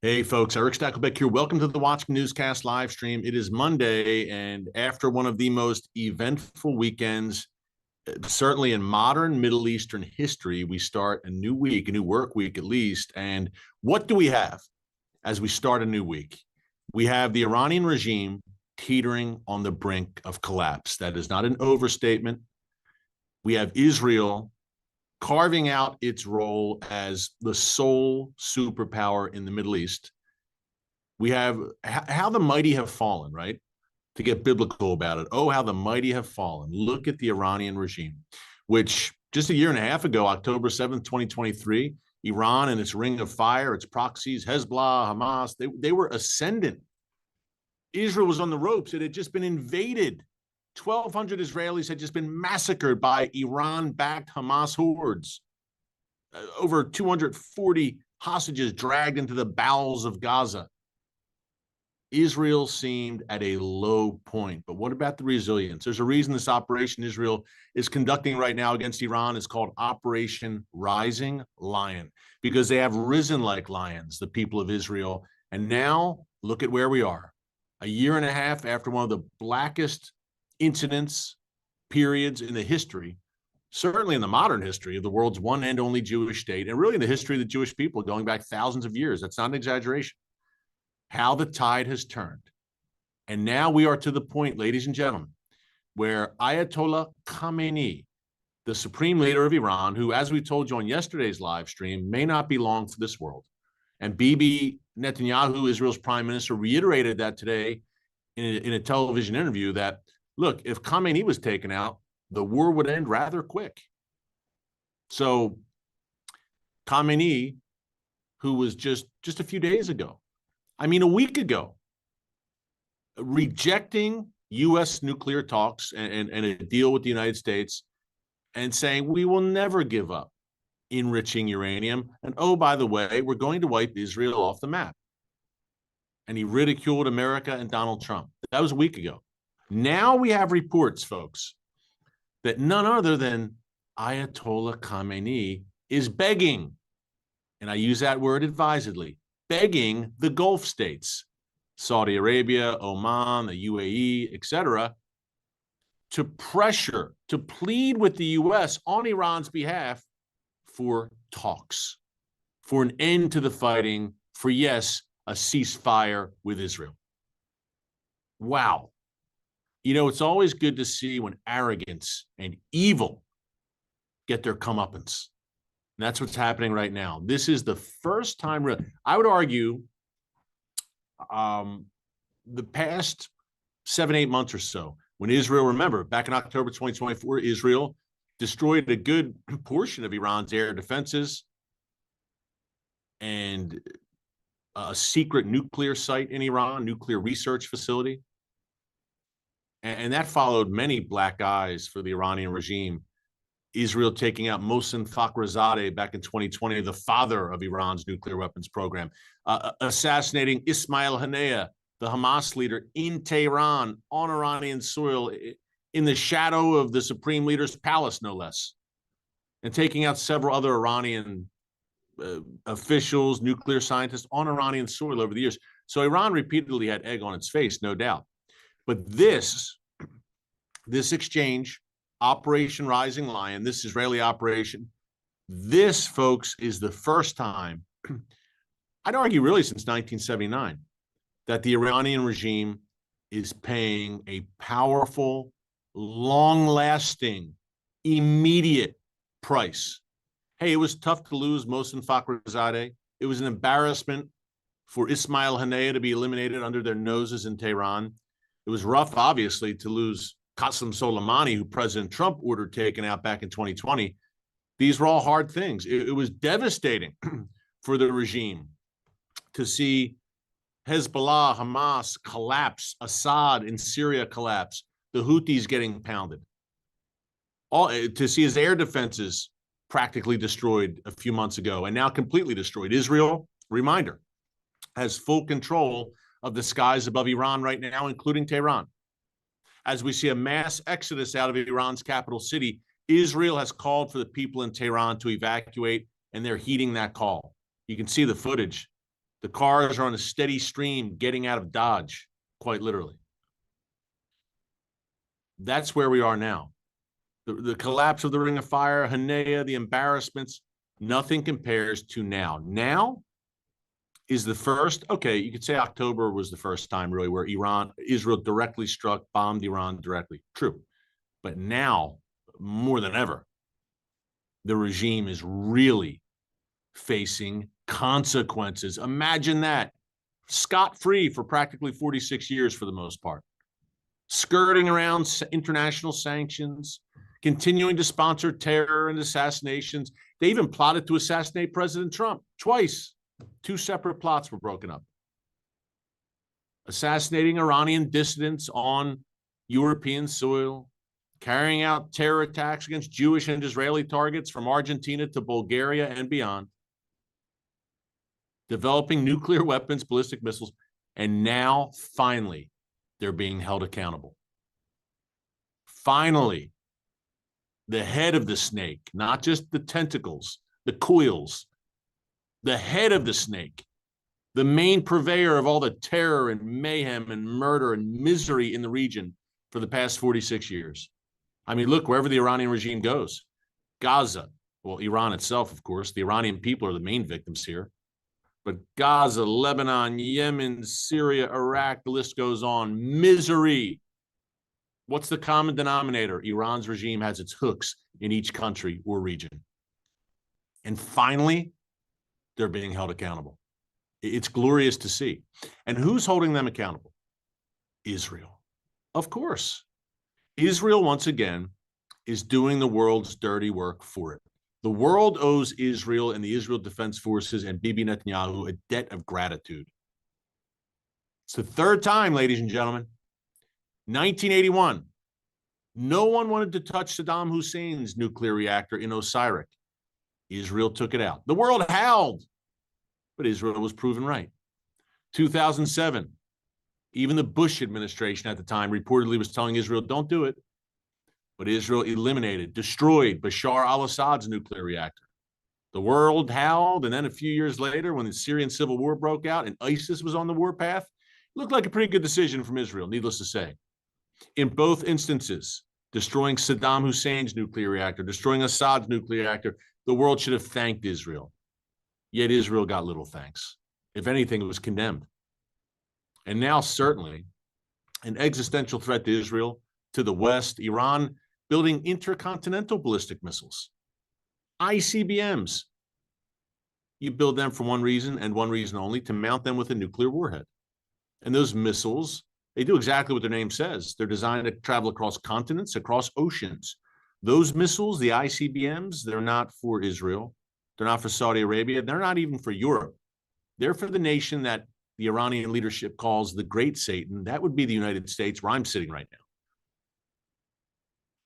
Hey, folks, Erick Stakelbeck here. Welcome to the Watchman Newscast live stream. It is Monday, and after one of the most eventful weekends, certainly in modern Middle Eastern history, we start a new week, a new work week at least. And what do we have as we start a new week? We have the Iranian regime teetering on the brink of collapse. That is not an overstatement. We have Israel carving out its role as the sole superpower in the Middle East. We have how the mighty have fallen, right? To get biblical about it. Oh, how the mighty have fallen. Look at the Iranian regime, which just a year and a half ago, October 7th, 2023, Iran and its ring of fire, its proxies, Hezbollah, Hamas, they were ascendant. Israel was on the ropes. It had just been invaded. 1,200 Israelis had just been massacred by Iran-backed Hamas hordes. Over 240 hostages dragged into the bowels of Gaza. Israel seemed at a low point. But what about the resilience? There's a reason this operation Israel is conducting right now against Iran is called Operation Rising Lion, because they have risen like lions, the people of Israel. And now look at where we are. A year and a half after one of the blackest incidents, periods in the history, certainly in the modern history of the world's one and only Jewish state, and really in the history of the Jewish people going back thousands of years. That's not an exaggeration. How the tide has turned. And now we are to the point, ladies and gentlemen, where Ayatollah Khamenei, the supreme leader of Iran, who, as we told you on yesterday's live stream, may not be long for this world. And Bibi Netanyahu, Israel's prime minister, reiterated that today in a television interview that, look, if Khamenei was taken out, the war would end rather quick. So Khamenei, who was just a few days ago, a week ago, rejecting U.S. nuclear talks and a deal with the United States and saying we will never give up enriching uranium. And oh, by the way, we're going to wipe Israel off the map. And he ridiculed America and Donald Trump. That was a week ago. Now we have reports, folks, that none other than Ayatollah Khamenei is begging, and I use that word advisedly, begging the Gulf states, Saudi Arabia, Oman, the UAE, etc., to pressure, to plead with the U.S. on Iran's behalf for talks, for an end to the fighting, for, yes, a ceasefire with Israel. Wow. It's always good to see when arrogance and evil get their comeuppance. And that's what's happening right now. This is the first time, I would argue, the past 7-8 months or so, when Israel, remember, back in October 2024, Israel destroyed a good portion of Iran's air defenses and a secret nuclear site in Iran, nuclear research facility. And that followed many black eyes for the Iranian regime. Israel taking out Mohsen Fakhrizadeh back in 2020, the father of Iran's nuclear weapons program, assassinating Ismail Haniyeh, the Hamas leader, in Tehran on Iranian soil in the shadow of the supreme leader's palace, no less, and taking out several other Iranian officials, nuclear scientists on Iranian soil over the years. So Iran repeatedly had egg on its face, no doubt. But this exchange, Operation Rising Lion, this Israeli operation, this, folks, is the first time, I'd argue really since 1979, that the Iranian regime is paying a powerful, long-lasting, immediate price. Hey, it was tough to lose Mohsen Fakhrizadeh. It was an embarrassment for Ismail Haniyeh to be eliminated under their noses in Tehran. It was rough, obviously, to lose Qasem Soleimani, who President Trump ordered taken out back in 2020. These were all hard things. It was devastating for the regime to see Hezbollah, Hamas collapse, Assad in Syria collapse, the Houthis getting pounded, to see his air defenses practically destroyed a few months ago and now completely destroyed. Israel, reminder, has full control of the skies above Iran right now, including Tehran. As we see a mass exodus out of Iran's capital city, Israel has called for the people in Tehran to evacuate, and they're heeding that call. You can see the footage. The cars are on a steady stream getting out of Dodge, quite literally. That's where we are now. The collapse of the Ring of Fire, Hanea, the embarrassments, nothing compares to now. Now is the first, okay, you could say October was the first time really where Israel directly struck, bombed Iran directly. True. But now, more than ever, the regime is really facing consequences. Imagine that. Scot-free for practically 46 years for the most part. Skirting around international sanctions, continuing to sponsor terror and assassinations. They even plotted to assassinate President Trump twice. 2 separate plots were broken up. Assassinating Iranian dissidents on European soil, carrying out terror attacks against Jewish and Israeli targets from Argentina to Bulgaria and beyond, developing nuclear weapons, ballistic missiles, and now, finally, they're being held accountable. Finally, the head of the snake, not just the tentacles, the coils, the head of the snake, the main purveyor of all the terror and mayhem and murder and misery in the region for the past 46 years. I mean, look, wherever the Iranian regime goes, Gaza, well, Iran itself, of course, the Iranian people are the main victims here. But Gaza, Lebanon, Yemen, Syria, Iraq, the list goes on. Misery. What's the common denominator? Iran's regime has its hooks in each country or region. And finally, they're being held accountable. It's glorious to see. And who's holding them accountable? Israel. Of course. Israel, once again, is doing the world's dirty work for it. The world owes Israel and the Israel Defense Forces and Bibi Netanyahu a debt of gratitude. It's the third time, ladies and gentlemen. 1981, no one wanted to touch Saddam Hussein's nuclear reactor in Osirak. Israel took it out. The world howled, but Israel was proven right. 2007, even the Bush administration at the time reportedly was telling Israel, don't do it. But Israel eliminated, destroyed Bashar al-Assad's nuclear reactor. The world howled, and then a few years later, when the Syrian civil war broke out and ISIS was on the warpath, it looked like a pretty good decision from Israel, needless to say. In both instances, destroying Saddam Hussein's nuclear reactor, destroying Assad's nuclear reactor, the world should have thanked Israel. Yet Israel got little thanks. If anything, it was condemned. And now, certainly, an existential threat to Israel, to the West, Iran building intercontinental ballistic missiles, ICBMs. You build them for one reason and one reason only, to mount them with a nuclear warhead. And those missiles, they do exactly what their name says. They're designed to travel across continents, across oceans. Those missiles, the ICBMs, they're not for Israel. They're not for Saudi Arabia. They're not even for Europe. They're for the nation that the Iranian leadership calls the Great Satan. That would be the United States, where I'm sitting right now.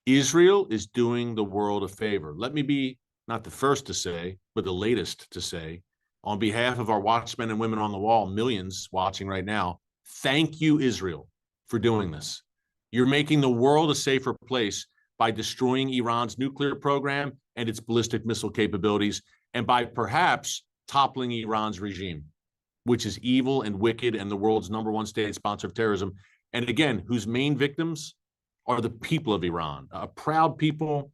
Israel is doing the world a favor. Let me be not the first to say, but the latest to say, on behalf of our watchmen and women on the wall, millions watching right now, thank you, Israel, for doing this. You're making the world a safer place by destroying Iran's nuclear program and its ballistic missile capabilities, and by perhaps toppling Iran's regime, which is evil and wicked and the world's #1 state sponsor of terrorism. And again, whose main victims are the people of Iran, a proud people,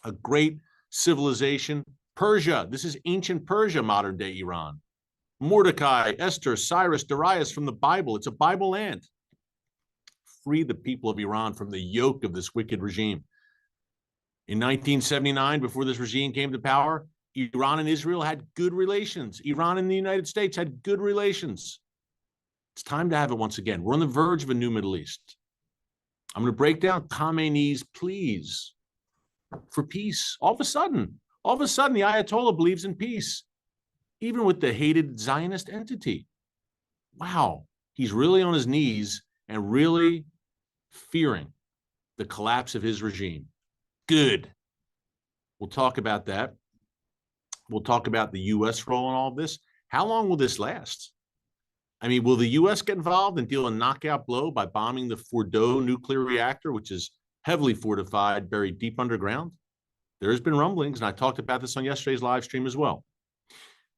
a great civilization. Persia, this is ancient Persia, modern day Iran. Mordecai, Esther, Cyrus, Darius from the Bible. It's a Bible land. Free the people of Iran from the yoke of this wicked regime. In 1979, before this regime came to power, Iran and Israel had good relations. Iran and the United States had good relations. It's time to have it once again. We're on the verge of a new Middle East. I'm going to break down Khamenei's pleas for peace. All of a sudden, the Ayatollah believes in peace, even with the hated Zionist entity. Wow, he's really on his knees and really fearing the collapse of his regime. Good. We'll talk about that. We'll talk about the U.S. role in all of this. How long will this last? I mean, will the U.S. get involved and deal a knockout blow by bombing the Fordow nuclear reactor, which is heavily fortified, buried deep underground? There's been rumblings, and I talked about this on yesterday's live stream as well.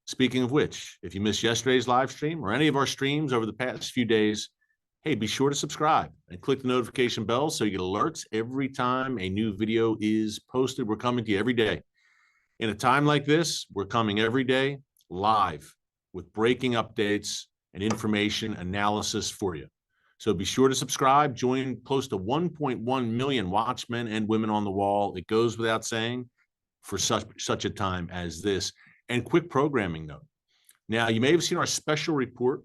Speaking of which, if you missed yesterday's live stream or any of our streams over the past few days, hey, be sure to subscribe and click the notification bell so you get alerts every time a new video is posted. We're coming to you every day. In a time like this, we're coming every day live with breaking updates and information analysis for you. So be sure to subscribe. Join close to 1.1 million watchmen and women on the wall. It goes without saying for such a time as this. And quick programming note. Now, you may have seen our special report,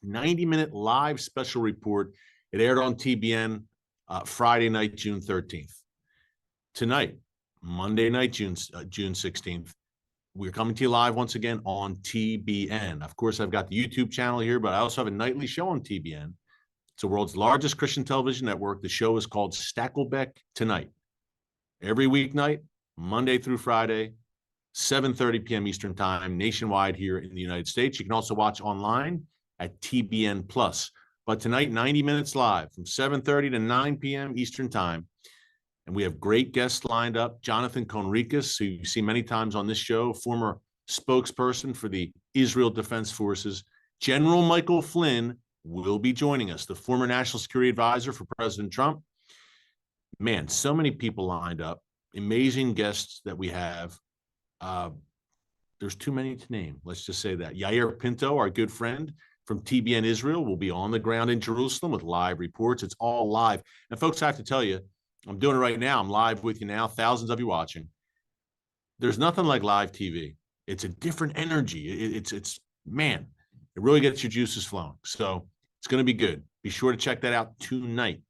90-minute live special report. It aired on TBN Friday night, June 13th. Tonight, Monday night, June 16th, we're coming to you live once again on TBN. Of course, I've got the YouTube channel here, but I also have a nightly show on TBN. It's the world's largest Christian television network. The show is called Stakelbeck Tonight. Every weeknight, Monday through Friday, 7:30 p.m. Eastern Time, nationwide here in the United States. You can also watch online at TBN Plus. But tonight, 90 minutes live from 7:30 to 9 p.m. Eastern Time. And we have great guests lined up. Jonathan Conricus, who you see many times on this show, former spokesperson for the Israel Defense Forces. General Michael Flynn will be joining us, the former National Security Advisor for President Trump. Man, so many people lined up. Amazing guests that we have. There's too many to name. Let's just say that. Yair Pinto, our good friend from TBN Israel, will be on the ground in Jerusalem with live reports. It's all live. And folks, I have to tell you, I'm doing it right now. I'm live with you now. Thousands of you watching. There's nothing like live TV. It's a different energy. It's man, it really gets your juices flowing. So it's going to be good. Be sure to check that out tonight,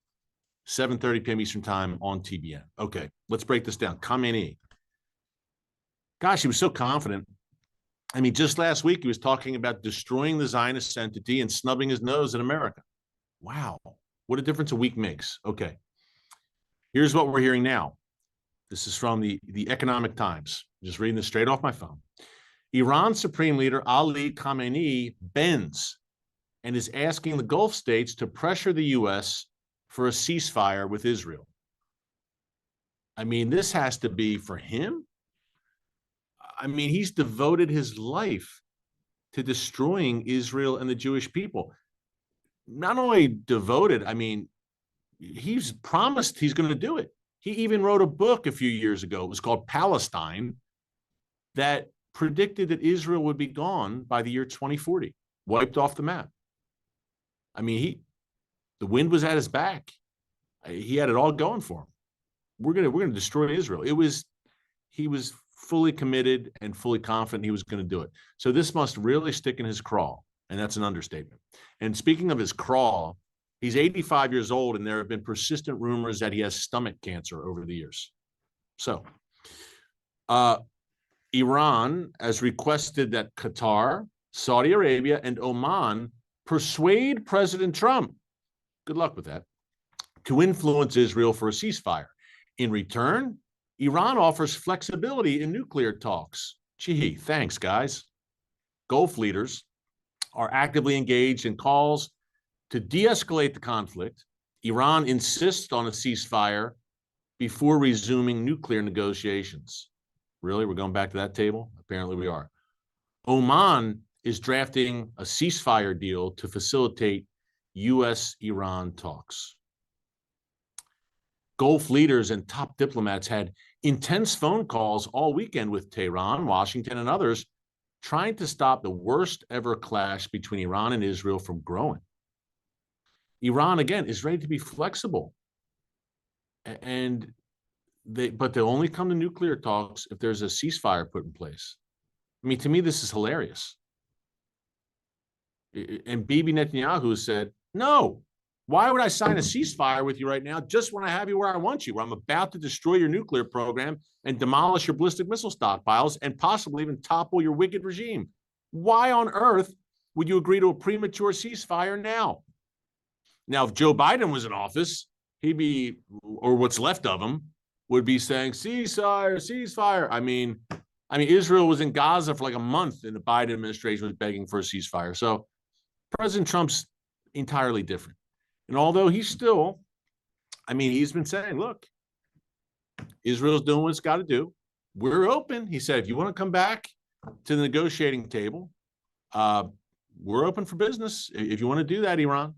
7:30 p.m. Eastern Time on TBN. Okay, let's break this down. Khamenei. Gosh, he was so confident. I mean, just last week, he was talking about destroying the Zionist entity and snubbing his nose at America. Wow, what a difference a week makes. Okay, here's what we're hearing now. This is from the Economic Times. Just reading this straight off my phone. Iran's Supreme Leader Ali Khamenei bends and is asking the Gulf states to pressure the U.S. for a ceasefire with Israel. I mean, this has to be for him. I mean, he's devoted his life to destroying Israel and the Jewish people. Not only devoted, I mean, he's promised he's going to do it. He even wrote a book a few years ago. It was called Palestine, that predicted that Israel would be gone by the year 2040, wiped off the map. I mean, the wind was at his back. He had it all going for him. We're gonna destroy Israel. He was fully committed and fully confident he was going to do it. So this must really stick in his craw, and that's an understatement. And speaking of his craw, he's 85 years old, and there have been persistent rumors that he has stomach cancer over the years. So Iran has requested that Qatar, Saudi Arabia, and Oman persuade President Trump, good luck with that, to influence Israel for a ceasefire. In return, Iran offers flexibility in nuclear talks. Gee, thanks, guys. Gulf leaders are actively engaged in calls to de-escalate the conflict. Iran insists on a ceasefire before resuming nuclear negotiations. Really? We're going back to that table? Apparently we are. Oman is drafting a ceasefire deal to facilitate U.S.-Iran talks. Gulf leaders and top diplomats had intense phone calls all weekend with Tehran, Washington, and others, trying to stop the worst ever clash between Iran and Israel from growing. Iran, again, is ready to be flexible. But they'll only come to nuclear talks if there's a ceasefire put in place. I mean, to me, this is hilarious. And Bibi Netanyahu said, no, why would I sign a ceasefire with you right now just when I have you where I want you, where I'm about to destroy your nuclear program and demolish your ballistic missile stockpiles and possibly even topple your wicked regime? Why on earth would you agree to a premature ceasefire now? Now, if Joe Biden was in office, he'd be, or what's left of him, would be saying, ceasefire, ceasefire. I mean, Israel was in Gaza for like a month and the Biden administration was begging for a ceasefire. So President Trump's entirely different. And although he's still, he's been saying, look, Israel's doing what it's got to do. We're open. He said, if you want to come back, to the negotiating table. We're open for business if you want to do that, Iran.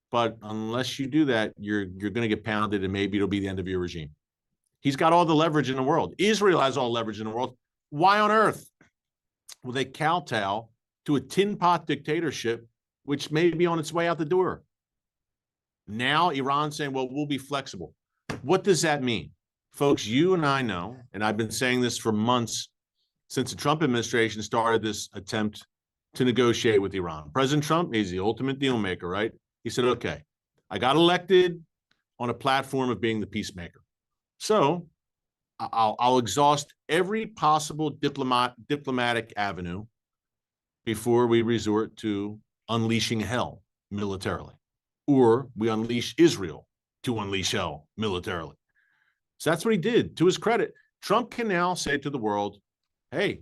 But unless you do that, you're going to get pounded, and maybe it'll be the end of your regime. He's got all the leverage in the world. Israel has all the leverage in the world. Why on earth will they kowtow to a tin pot dictatorship, which may be on its way out the door? Now Iran's saying, well, we'll be flexible. What does that mean? Folks, you and I know, and I've been saying this for months since the Trump administration started this attempt to negotiate with Iran. President Trump is the ultimate deal maker, right? He said, okay, I got elected on a platform of being the peacemaker. So I'll exhaust every possible diplomatic avenue before we resort to unleashing hell militarily, or we unleash Israel to unleash hell militarily. So that's what he did. To his credit, Trump can now say to the world, hey,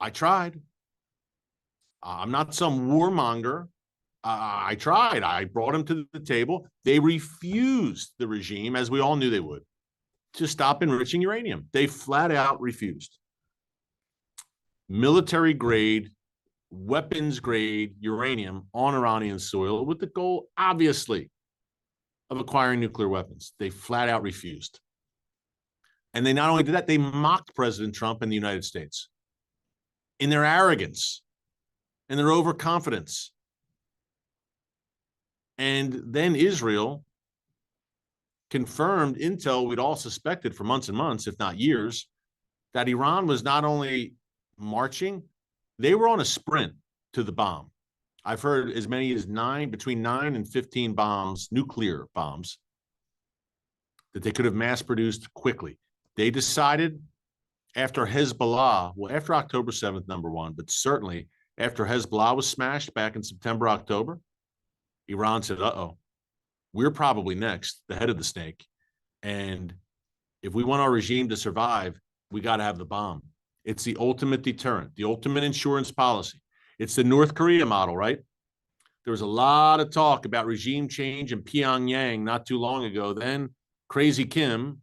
I tried. I'm not some warmonger. I tried. I brought them to the table. They refused, the regime, as we all knew they would, to stop enriching uranium. They flat out refused. Military grade, weapons grade uranium on Iranian soil with the goal, obviously, of acquiring nuclear weapons. They flat out refused. And they not only did that, they mocked President Trump and the United States in their arrogance and their overconfidence. And then Israel confirmed intel we'd all suspected for months and months, if not years, that Iran was not only marching, they were on a sprint to the bomb. I've heard as many as between 9 and 15 bombs, nuclear bombs, that they could have mass produced quickly. They decided after Hezbollah, well, after October 7th, number one, but certainly after Hezbollah was smashed back in September, October, Iran said, uh-oh, we're probably next, the head of the snake. And if we want our regime to survive, we got to have the bomb. It's the ultimate deterrent, the ultimate insurance policy. It's the North Korea model, right? There was a lot of talk about regime change in Pyongyang not too long ago. Then Crazy Kim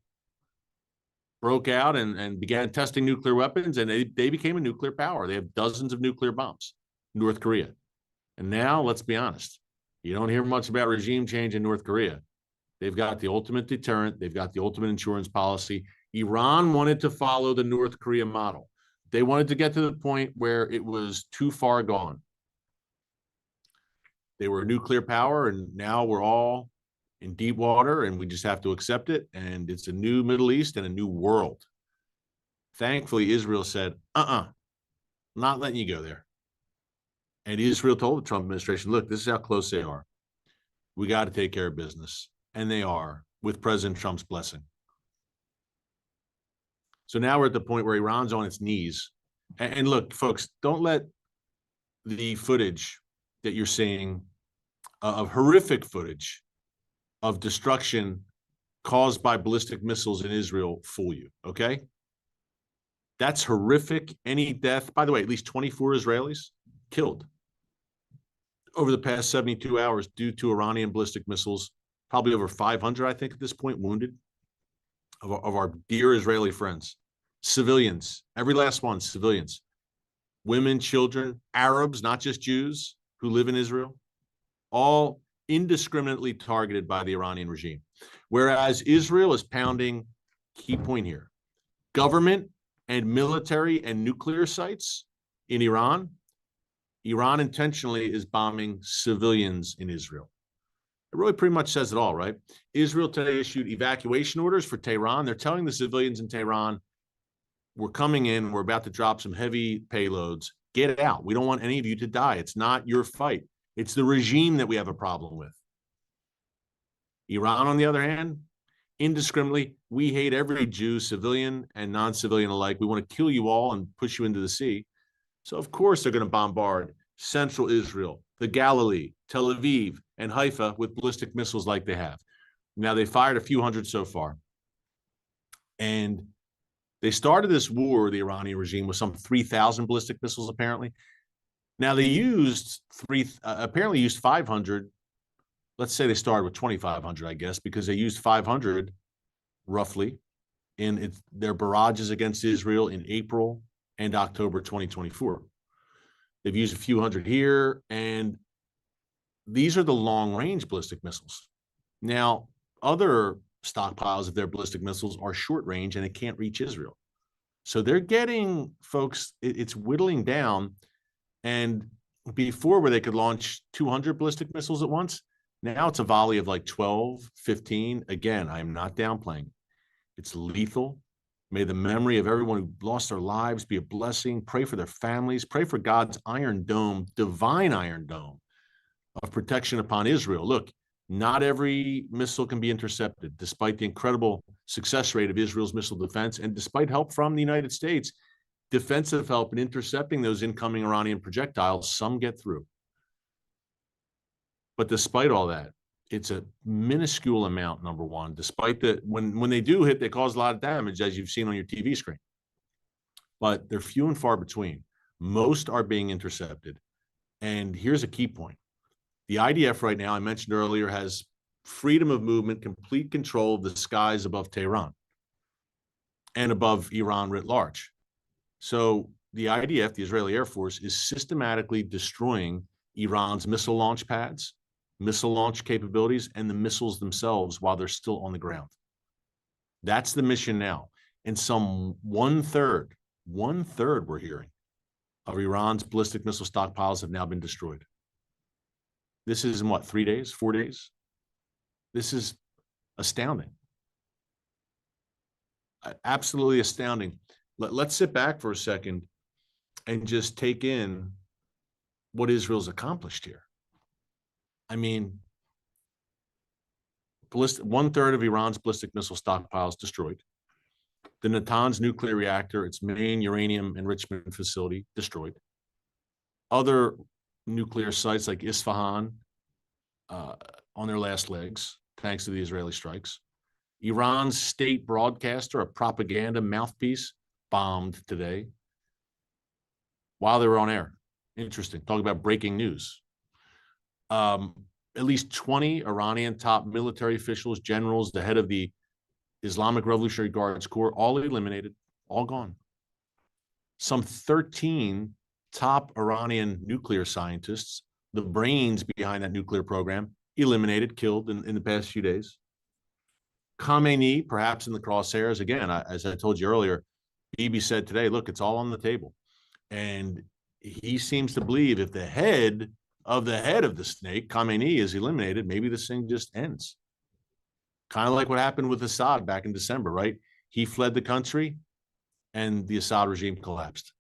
broke out and began testing nuclear weapons, and they became a nuclear power. They have dozens of nuclear bombs, North Korea. And now, let's be honest, you don't hear much about regime change in North Korea. They've got the ultimate deterrent. They've got the ultimate insurance policy. Iran wanted to follow the North Korea model. They wanted to get to the point where it was too far gone. They were a nuclear power, and now we're all in deep water, and we just have to accept it. And it's a new Middle East and a new world. Thankfully, Israel said, not letting you go there. And Israel told the Trump administration, look, this is how close they are. We got to take care of business. And they are, with President Trump's blessing. So now we're at the point where Iran's on its knees. And look, folks, don't let the footage that you're seeing of horrific footage of destruction caused by ballistic missiles in Israel fool you, okay? That's horrific. Any death, by the way, at least 24 Israelis killed over the past 72 hours due to Iranian ballistic missiles, probably over 500, I think, at this point, wounded of our dear Israeli friends. Civilians, every last one, civilians, women, children, Arabs, not just Jews who live in Israel, all indiscriminately targeted by the Iranian regime. Whereas Israel is pounding, key point here, government and military and nuclear sites in Iran, Iran intentionally is bombing civilians in Israel. It really pretty much says it all, right? Israel today issued evacuation orders for Tehran. They're telling the civilians in Tehran, we're coming in, we're about to drop some heavy payloads. Get out. We don't want any of you to die. It's not your fight. It's the regime that we have a problem with. Iran, on the other hand, indiscriminately, we hate every Jew, civilian and non-civilian alike. We want to kill you all and push you into the sea. So, of course, they're going to bombard central Israel, the Galilee, Tel Aviv, and Haifa with ballistic missiles like they have. Now, they fired a few hundred so far. And they started this war, the Iranian regime, with some 3,000 ballistic missiles, apparently. Now, they apparently used 500. Let's say they started with 2,500, I guess, because they used 500, roughly, in their barrages against Israel in April and October 2024. They've used a few hundred here, and these are the long-range ballistic missiles. Now, other stockpiles of their ballistic missiles are short-range, and they can't reach Israel. So they're getting, folks, it's whittling down. And before, where they could launch 200 ballistic missiles at once, now it's a volley of like 12, 15. Again, I'm not downplaying. It's lethal. May the memory of everyone who lost their lives be a blessing. Pray for their families. Pray for God's iron dome, divine iron dome of protection upon Israel. Look, not every missile can be intercepted, despite the incredible success rate of Israel's missile defense and despite help from the United States. Defensive help in intercepting those incoming Iranian projectiles, some get through. But despite all that, it's a minuscule amount, number one, despite that when they do hit, they cause a lot of damage, as you've seen on your TV screen. But they're few and far between. Most are being intercepted. And here's a key point. The IDF right now, I mentioned earlier, has freedom of movement, complete control of the skies above Tehran and above Iran writ large. So the IDF, the Israeli Air Force, is systematically destroying Iran's missile launch pads, missile launch capabilities, and the missiles themselves while they're still on the ground. That's the mission now. And some one-third we're hearing, of Iran's ballistic missile stockpiles have now been destroyed. This is in what, 3 days, 4 days? This is astounding. Absolutely astounding. Let's sit back for a second and just take in what Israel's accomplished here. I mean, one-third of Iran's ballistic missile stockpiles destroyed. The Natanz nuclear reactor, its main uranium enrichment facility, destroyed. Other nuclear sites like Isfahan on their last legs, thanks to the Israeli strikes. Iran's state broadcaster, a propaganda mouthpiece, bombed today while they were on air. Interesting. Talk about breaking news. At least 20 Iranian top military officials, generals, the head of the Islamic Revolutionary Guards Corps, all eliminated, all gone. Some 13 top Iranian nuclear scientists, the brains behind that nuclear program, eliminated, killed in the past few days. Khamenei, perhaps in the crosshairs. Again, as I told you earlier, Bibi said today, look, it's all on the table. And he seems to believe if the head of the snake, Khamenei, is eliminated, maybe this thing just ends. Kind of like what happened with Assad back in December, right? He fled the country and the Assad regime collapsed.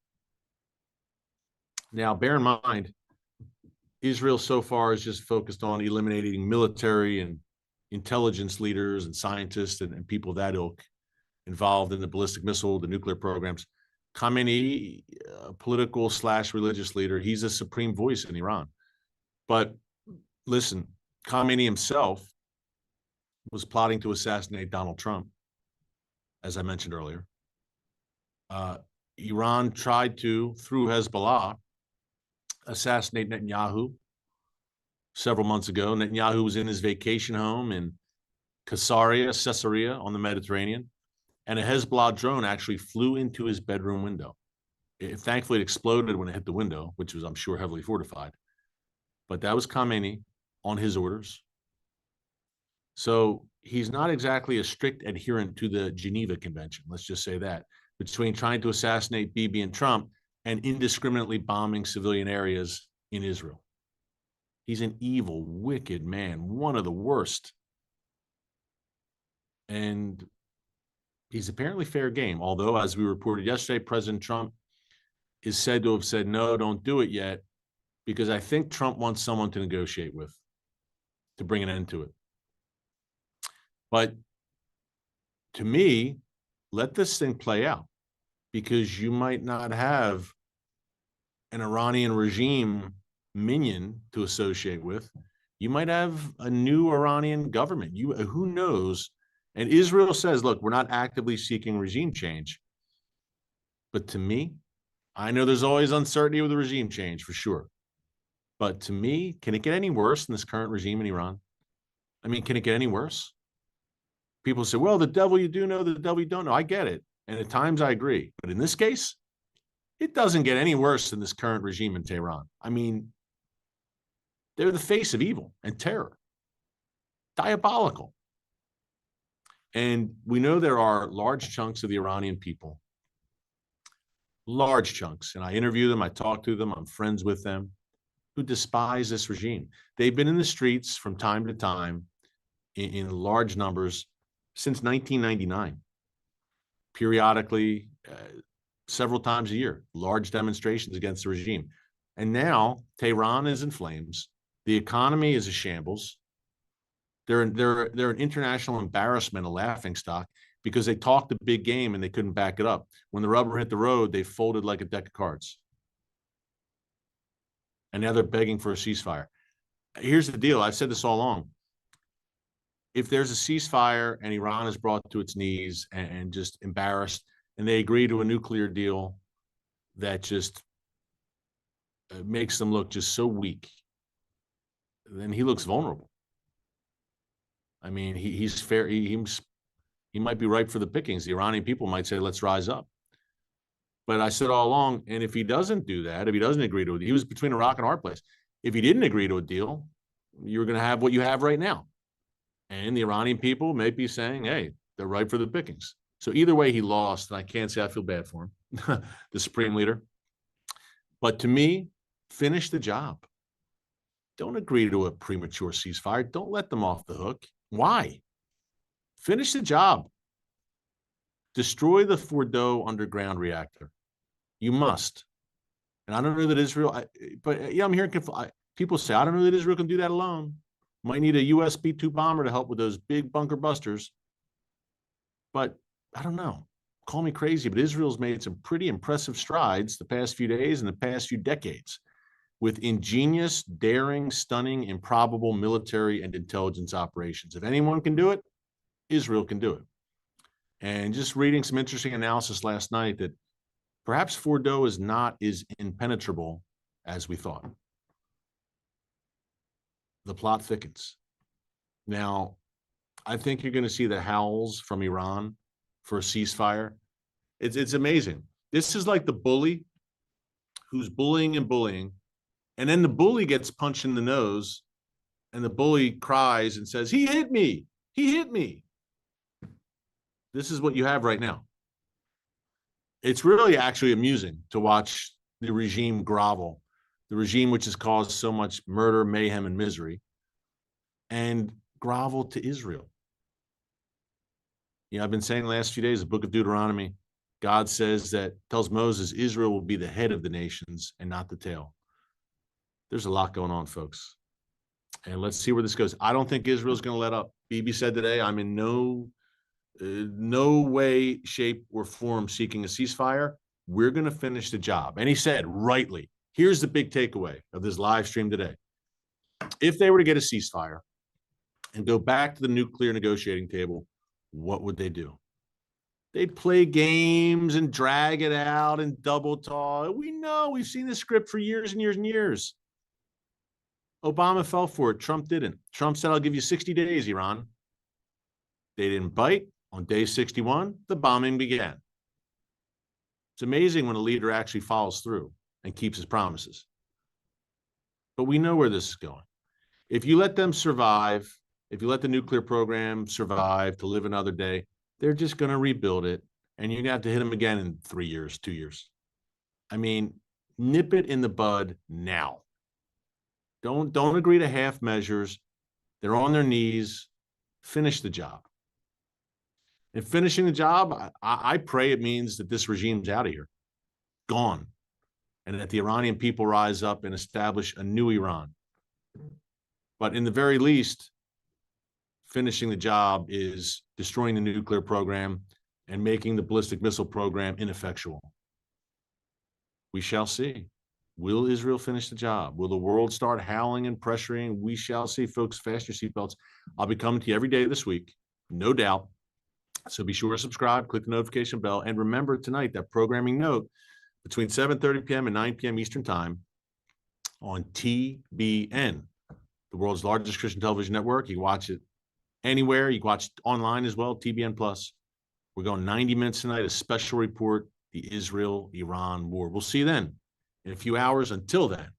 Now, bear in mind, Israel so far is just focused on eliminating military and intelligence leaders and scientists and people of that ilk involved in the ballistic missile, the nuclear programs. Khamenei, a political/religious leader, he's a supreme voice in Iran. But listen, Khamenei himself was plotting to assassinate Donald Trump, as I mentioned earlier. Iran tried to, through Hezbollah, assassinate Netanyahu several months ago. Netanyahu was in his vacation home in Caesarea on the Mediterranean, and a Hezbollah drone actually flew into his bedroom window. Thankfully, it exploded when it hit the window, which was, I'm sure, heavily fortified. But that was Khamenei on his orders. So he's not exactly a strict adherent to the Geneva Convention, let's just say that, between trying to assassinate Bibi and Trump and indiscriminately bombing civilian areas in Israel. He's an evil, wicked man, one of the worst. And he's apparently fair game, although, as we reported yesterday, President Trump is said to have said, no, don't do it yet, because I think Trump wants someone to negotiate with to bring an end to it. But to me, let this thing play out, because you might not have an Iranian regime minion to associate with. You might have a new Iranian government. Who knows? And Israel says, look, we're not actively seeking regime change. But to me, I know there's always uncertainty with the regime change, for sure. But to me, can it get any worse than this current regime in Iran? I mean, can it get any worse? People say, well, the devil you do know, the devil you don't know. I get it. And at times I agree. But in this case, It doesn't get any worse than this current regime in Tehran. I mean, they're the face of evil and terror, diabolical. And we know there are large chunks of the Iranian people, large chunks, and I interview them, I talk to them, I'm friends with them, who despise this regime. They've been in the streets from time to time in large numbers since 1999, periodically, several times a year, large demonstrations against the regime. And now Tehran is in flames. The economy is a shambles. They're an international embarrassment, a laughingstock, because they talked a big game and they couldn't back it up. When the rubber hit the road, they folded like a deck of cards. And now they're begging for a ceasefire. Here's the deal. I've said this all along. If there's a ceasefire and Iran is brought to its knees and just embarrassed, and they agree to a nuclear deal that just makes them look just so weak, then he looks vulnerable. I mean, he's fair. He might be ripe for the pickings. The Iranian people might say, let's rise up. But I said all along, and if he doesn't do that, if he doesn't agree to it, he was between a rock and a hard place. If he didn't agree to a deal, you're going to have what you have right now. And the Iranian people may be saying, hey, they're ripe for the pickings. So either way, he lost, and I can't say I feel bad for him, the supreme leader. But to me, finish the job. Don't agree to a premature ceasefire. Don't let them off the hook. Why? Finish the job. Destroy the Fordo underground reactor. You must. And I don't know that Israel, but yeah, I'm hearing people say, I don't know that Israel can do that alone. Might need a US B-2 bomber to help with those big bunker busters. But I don't know. Call me crazy, but Israel's made some pretty impressive strides the past few days and the past few decades with ingenious, daring, stunning, improbable military and intelligence operations. If anyone can do it, Israel can do it. And just reading some interesting analysis last night that perhaps Fordo is not as impenetrable as we thought. The plot thickens. Now, I think you're going to see the howls from Iran for a ceasefire. It's amazing. This is like the bully who's bullying and bullying, and then the bully gets punched in the nose, and the bully cries and says, he hit me. He hit me. This is what you have right now. It's really actually amusing to watch the regime grovel, the regime which has caused so much murder, mayhem, and misery, and grovel to Israel. You know, I've been saying the last few days, the book of Deuteronomy, God says that, tells Moses, Israel will be the head of the nations and not the tail. There's a lot going on, folks. And let's see where this goes. I don't think Israel's going to let up. Bibi said today, I'm in no way, shape, or form seeking a ceasefire. We're going to finish the job. And he said, rightly, here's the big takeaway of this live stream today. If they were to get a ceasefire and go back to the nuclear negotiating table, what would they do? They'd play games and drag it out and double talk. We know, we've seen this script for years and years and years. Obama fell for it. Trump didn't. Trump said, I'll give you 60 days, Iran. They didn't bite. On day 61, the bombing began. It's amazing when a leader actually follows through and keeps his promises. But we know where this is going. If you let them survive, if you let the nuclear program survive to live another day, they're just going to rebuild it, and you're going to have to hit them again in 3 years, 2 years. I mean, nip it in the bud now. Don't agree to half measures. They're on their knees. Finish the job. And finishing the job, I pray it means that this regime's out of here, gone, and that the Iranian people rise up and establish a new Iran. But in the very least, finishing the job is destroying the nuclear program and making the ballistic missile program ineffectual. We shall see. Will Israel finish the job? Will the world start howling and pressuring? We shall see, folks. Fasten your seatbelts. I'll be coming to you every day this week, no doubt. So be sure to subscribe, click the notification bell, and remember tonight that programming note between 7:30 p.m. and 9 p.m. Eastern Time on TBN, the world's largest Christian television network. You can watch it anywhere. You can watch it online as well, TBN Plus. We're going 90 minutes tonight, a special report the Israel-Iran war. We'll see you then in a few hours. Until then,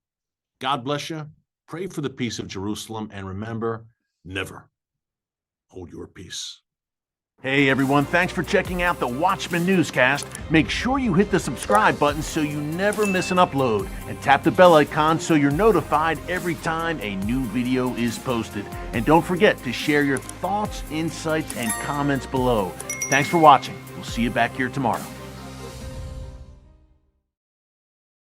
God bless you. Pray for the peace of Jerusalem, and remember, never hold your peace. Hey everyone, thanks for checking out the Watchman Newscast. Make sure you hit the subscribe button so you never miss an upload, and tap the bell icon so you're notified every time a new video is posted. And don't forget to share your thoughts, insights, and comments below. Thanks for watching. We'll see you back here tomorrow.